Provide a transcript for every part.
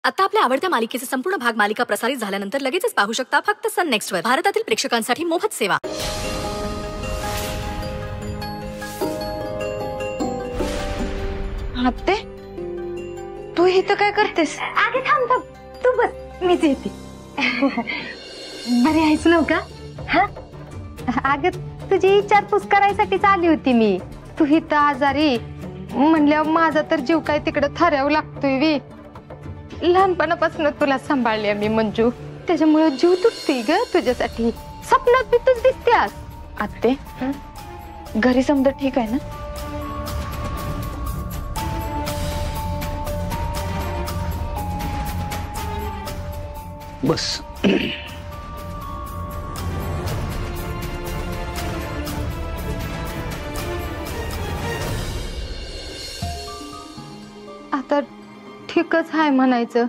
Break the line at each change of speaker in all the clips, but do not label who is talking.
आता आपल्या आवडत्या मालिकेचे संपूर्ण भाग मालिका प्रसारित झाल्यानंतर लगेचच पाहू शकता फक्त सन नेक्स्ट वर. भारतातील प्रेक्षकांसाठी मोफत सेवा.
आत्ते, तू इथं काय करतेस?
आगे थांब थांब, तू बस, मीच येते. बरी आहेस नव्हता? हा अगं, तुझी विचारपूस करायसाठीच आली होती मी. तू इथं आजारी म्हणल्यावर माझा तर जीव काय तिकडे थरावं लागतोय वी. लहानपणापासून तुला सांभाळले मी मंजू, त्याच्यामुळे जीव तुटतोय ग तुझ्यासाठी. स्वप्नात बी तूच दिसतेस.
आत्ते, घरी समजा ठीक आहे ना?
बस.
आता ठीकच आहे म्हणायचं.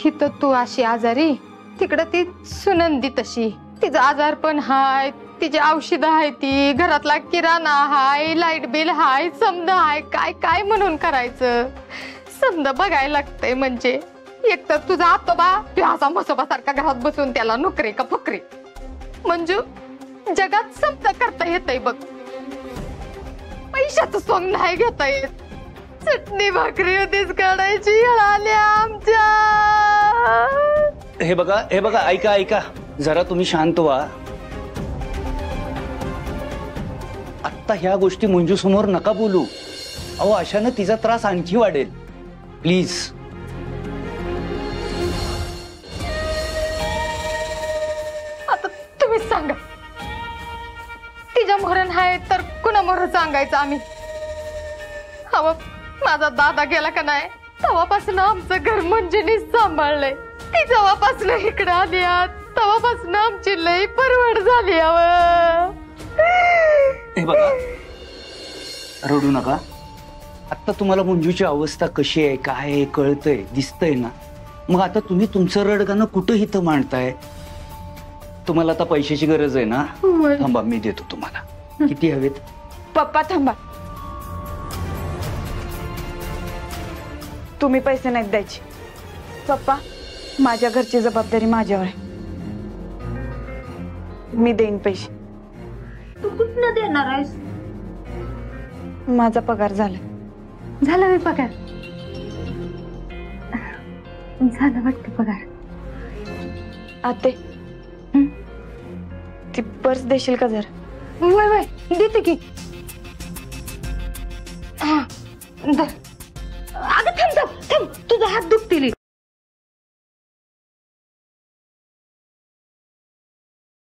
इथं तू अशी आजारी, तिकडं ती सुनंदी तशी. तिचा आजार पण हाय, तिची औषधं आहे, ती घरातला किराणा हाय, लाईट बिल हाय, समजा हाय. काय काय म्हणून करायचं? समजा बघायला लागतंय. म्हणजे एक तर तुझा आतोबा तू असा मसोबासारखा घरात बसून त्याला नोकरी का फकरी. मंजू, जगात समजा करता येतंय बघ, पैशाचं सोंग नाही घेता येत. चटणी भाकरी होतीच काढायची आल्या आमच्या.
हे बघा, ऐका, जरा तुम्ही शांत व्हा. आत्ता ह्या गोष्टी मंजू समोर नका बोलू. अहो, अशानं तिचा त्रास आणखी वाढेल. प्लीज.
आता तुम्हीच सांगा, तिच्या मोहरण आहे तर कुणा मोहर सांगायचं आम्ही? हवं, माझा दादा गेला का नाही तेव्हापासून आमचं घर मंजूनी सांभाळलंय. ती जेव्हापासून इकडे आली तेव्हापासून आमची लई परवड झाली.
हे बघा, रडू नका. आता तुम्हाला मंजूची अवस्था कशी आहे, काय आहे कळतंय, दिसतंय ना. मग आता तुम्ही तुमचं रडगाणं कुठं इथं मांडताय? तुम्हाला आता पैशाची गरज आहे ना? थांबा, मी देतो तुम्हाला. किती हवेत?
पप्पा थांबा, तुम्ही पैसे नाहीत द्यायचे. पप्पा, माझ्या घरची जबाबदारी माझ्यावर आहे. मी देईन पैसे.
तू कुठनं देणार आहेस?
माझा पगार झाला.
झाला मी पगार? झाला वाटतं पगार.
आते, ती पर्स देशील का जरा?
वय वय, देते की. हा, अगं थांब थांब थांब, तुझा हात दुखतील.